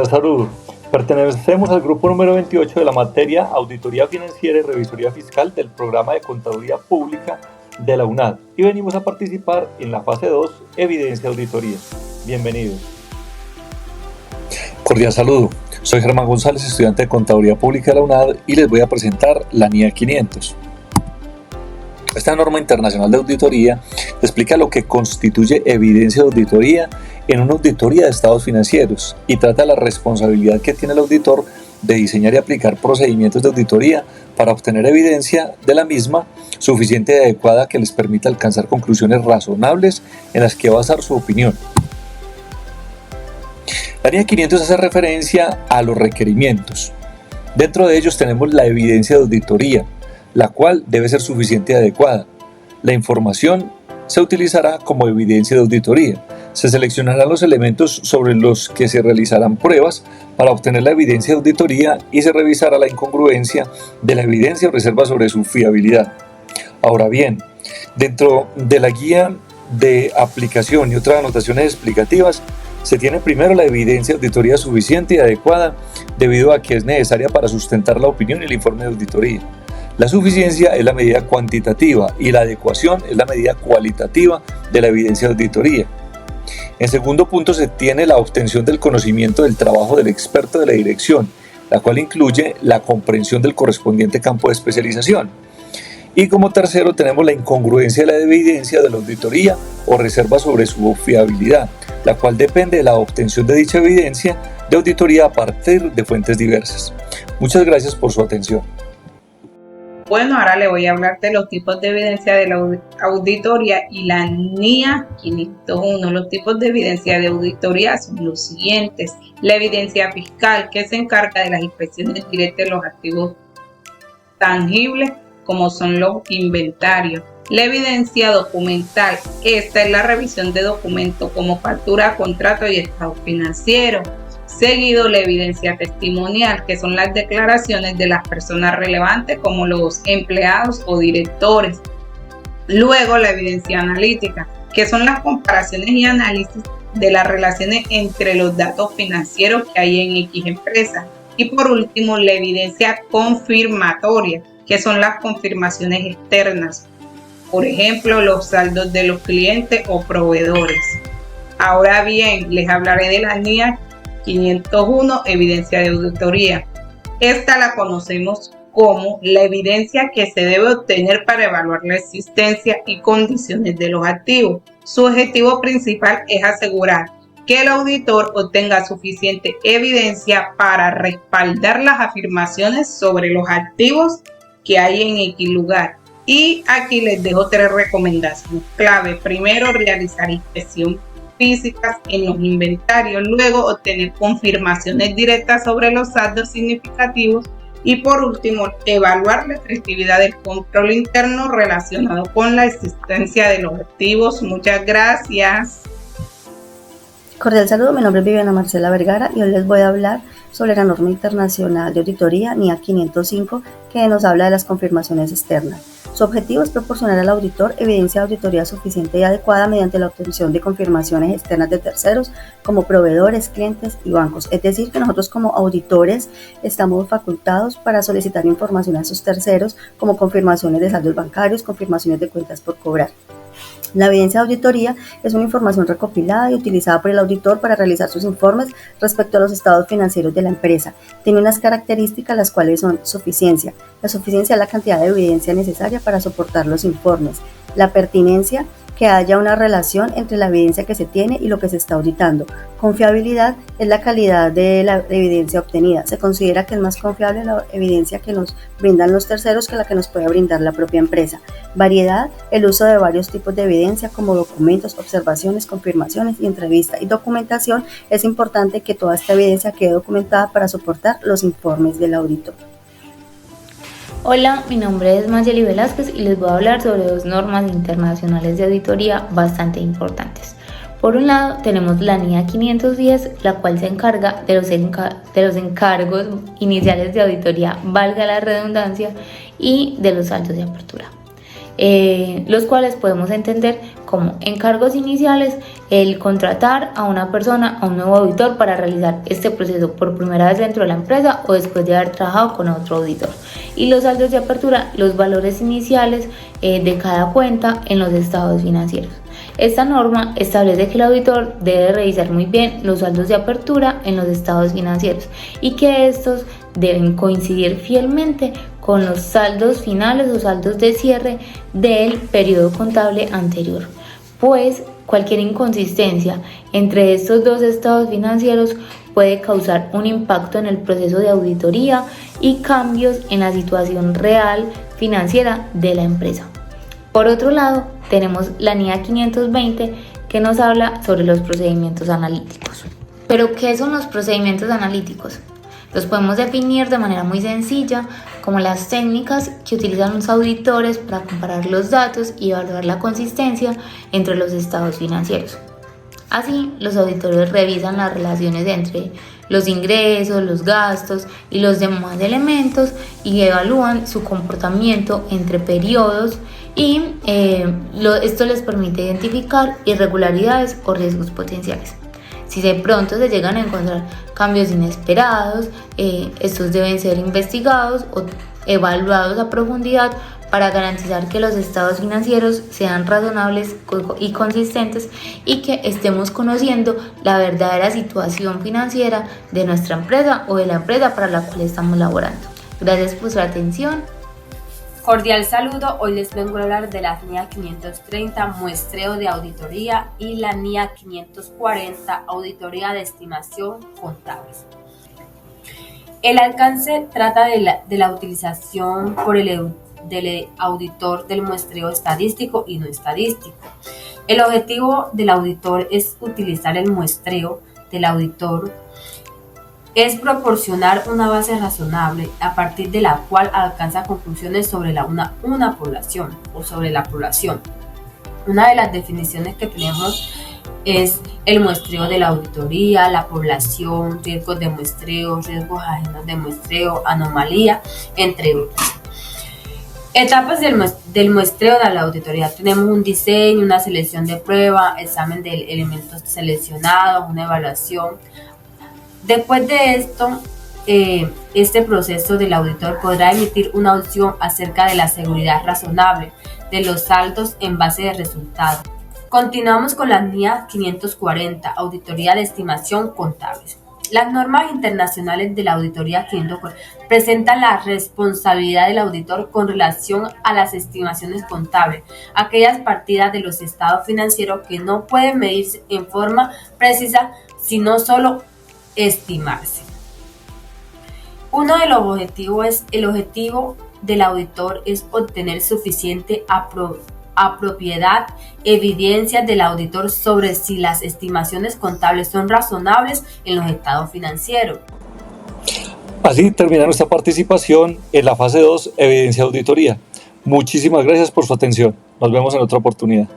Cordial saludo. Pertenecemos al grupo número 28 de la materia Auditoría Financiera y Revisoría Fiscal del programa de Contaduría Pública de la UNAD y venimos a participar en la fase 2, Evidencia Auditoría. Bienvenidos. Cordial saludo. Soy Germán González, estudiante de Contaduría Pública de la UNAD y les voy a presentar la NIA 500. Esta norma internacional de auditoría explica lo que constituye evidencia de auditoría en una auditoría de estados financieros y trata la responsabilidad que tiene el auditor de diseñar y aplicar procedimientos de auditoría para obtener evidencia de la misma suficiente y adecuada que les permita alcanzar conclusiones razonables en las que basar su opinión. La NIA 500 hace referencia a los requerimientos. Dentro de ellos tenemos la evidencia de auditoría, la cual debe ser suficiente y adecuada. La información se utilizará como evidencia de auditoría. Se seleccionarán los elementos sobre los que se realizarán pruebas para obtener la evidencia de auditoría y se revisará la incongruencia de la evidencia o reserva sobre su fiabilidad. Ahora bien, dentro de la guía de aplicación y otras anotaciones explicativas, se tiene primero la evidencia de auditoría suficiente y adecuada debido a que es necesaria para sustentar la opinión y el informe de auditoría. La suficiencia es la medida cuantitativa y la adecuación es la medida cualitativa de la evidencia de auditoría. En segundo punto se tiene la obtención del conocimiento del trabajo del experto de la dirección, la cual incluye la comprensión del correspondiente campo de especialización. Y como tercero tenemos la incongruencia de la evidencia de la auditoría o reserva sobre su fiabilidad, la cual depende de la obtención de dicha evidencia de auditoría a partir de fuentes diversas. Muchas gracias por su atención. Bueno, ahora le voy a hablar de los tipos de evidencia de la auditoría y la NIA 501. Los tipos de evidencia de auditoría son los siguientes. La evidencia fiscal, que se encarga de las inspecciones directas de los activos tangibles, como son los inventarios. La evidencia documental, esta es la revisión de documentos como factura, contrato y estado financiero. Seguido la evidencia testimonial, que son las declaraciones de las personas relevantes como los empleados o directores. Luego la evidencia analítica, que son las comparaciones y análisis de las relaciones entre los datos financieros que hay en X empresa. Y por último la evidencia confirmatoria, que son las confirmaciones externas, por ejemplo los saldos de los clientes o proveedores. Ahora bien, les hablaré de la NIA 501, evidencia de auditoría. Esta la conocemos como la evidencia que se debe obtener para evaluar la existencia y condiciones de los activos. Su objetivo principal es asegurar que el auditor obtenga suficiente evidencia para respaldar las afirmaciones sobre los activos que hay en X lugar. Y aquí les dejo 3 recomendaciones clave. Primero, realizar inspección físicas en los inventarios, luego obtener confirmaciones directas sobre los saldos significativos y por último evaluar la efectividad del control interno relacionado con la existencia de los activos. Muchas gracias. Cordial saludo, mi nombre es Viviana Marcela Vergara y hoy les voy a hablar sobre la norma internacional de auditoría NIA 505 que nos habla de las confirmaciones externas. Su objetivo es proporcionar al auditor evidencia de auditoría suficiente y adecuada mediante la obtención de confirmaciones externas de terceros como proveedores, clientes y bancos. Es decir, que nosotros como auditores estamos facultados para solicitar información a esos terceros como confirmaciones de saldos bancarios, confirmaciones de cuentas por cobrar. La evidencia de auditoría es una información recopilada y utilizada por el auditor para realizar sus informes respecto a los estados financieros de la empresa. Tiene unas características las cuales son suficiencia. La suficiencia es la cantidad de evidencia necesaria para soportar los informes. La pertinencia, que haya una relación entre la evidencia que se tiene y lo que se está auditando. Confiabilidad es la calidad de la evidencia obtenida. Se considera que es más confiable la evidencia que nos brindan los terceros que la que nos puede brindar la propia empresa. Variedad, el uso de varios tipos de evidencia como documentos, observaciones, confirmaciones y entrevistas. Y documentación, es importante que toda esta evidencia quede documentada para soportar los informes del auditor. Hola, mi nombre es Mayeli Velázquez y les voy a hablar sobre 2 normas internacionales de auditoría bastante importantes. Por un lado tenemos la NIA 510, la cual se encarga de los encargos iniciales de auditoría, valga la redundancia, y de los saldos de apertura. los cuales podemos entender como encargos iniciales, el contratar a una persona, a un nuevo auditor para realizar este proceso por primera vez dentro de la empresa o después de haber trabajado con otro auditor. Y los saldos de apertura, los valores iniciales de cada cuenta en los estados financieros. Esta norma establece que el auditor debe revisar muy bien los saldos de apertura en los estados financieros y que estos deben coincidir fielmente con los saldos finales o saldos de cierre del periodo contable anterior, pues cualquier inconsistencia entre estos dos estados financieros puede causar un impacto en el proceso de auditoría y cambios en la situación real financiera de la empresa. Por otro lado, tenemos la NIA 520 que nos habla sobre los procedimientos analíticos. ¿Pero qué son los procedimientos analíticos? Los podemos definir de manera muy sencilla como las técnicas que utilizan los auditores para comparar los datos y evaluar la consistencia entre los estados financieros. Así, los auditores revisan las relaciones entre los ingresos, los gastos y los demás elementos y evalúan su comportamiento entre periodos y esto les permite identificar irregularidades o riesgos potenciales. Si de pronto se llegan a encontrar cambios inesperados, estos deben ser investigados o evaluados a profundidad para garantizar que los estados financieros sean razonables y consistentes y que estemos conociendo la verdadera situación financiera de nuestra empresa o de la empresa para la cual estamos laborando. Gracias por su atención. Cordial saludo, hoy les vengo a hablar de la NIA 530, muestreo de auditoría, y la NIA 540, auditoría de estimación contable. El alcance trata de la utilización por del auditor del muestreo estadístico y no estadístico. El objetivo del auditor es utilizar el muestreo del auditor es proporcionar una base razonable a partir de la cual alcanza conclusiones sobre una población o sobre la población. Una de las definiciones que tenemos es el muestreo de la auditoría, la población, riesgos de muestreo, riesgos ajenos de muestreo, anomalía, entre otras. Etapas del muestreo de la auditoría. Tenemos un diseño, una selección de prueba, examen de elementos seleccionados, una evaluación. Después de esto, este proceso del auditor podrá emitir una opinión acerca de la seguridad razonable de los saldos en base de resultados. Continuamos con la NIA 540, auditoría de estimación contable. Las normas internacionales de la auditoría 540 presentan la responsabilidad del auditor con relación a las estimaciones contables, aquellas partidas de los estados financieros que no pueden medirse en forma precisa, sino solo estimarse. Uno de los objetivos del auditor es obtener suficiente propiedad, evidencias del auditor sobre si las estimaciones contables son razonables en los estados financieros. Así termina nuestra participación en la fase 2, evidencia de auditoría. Muchísimas gracias por su atención. Nos vemos en otra oportunidad.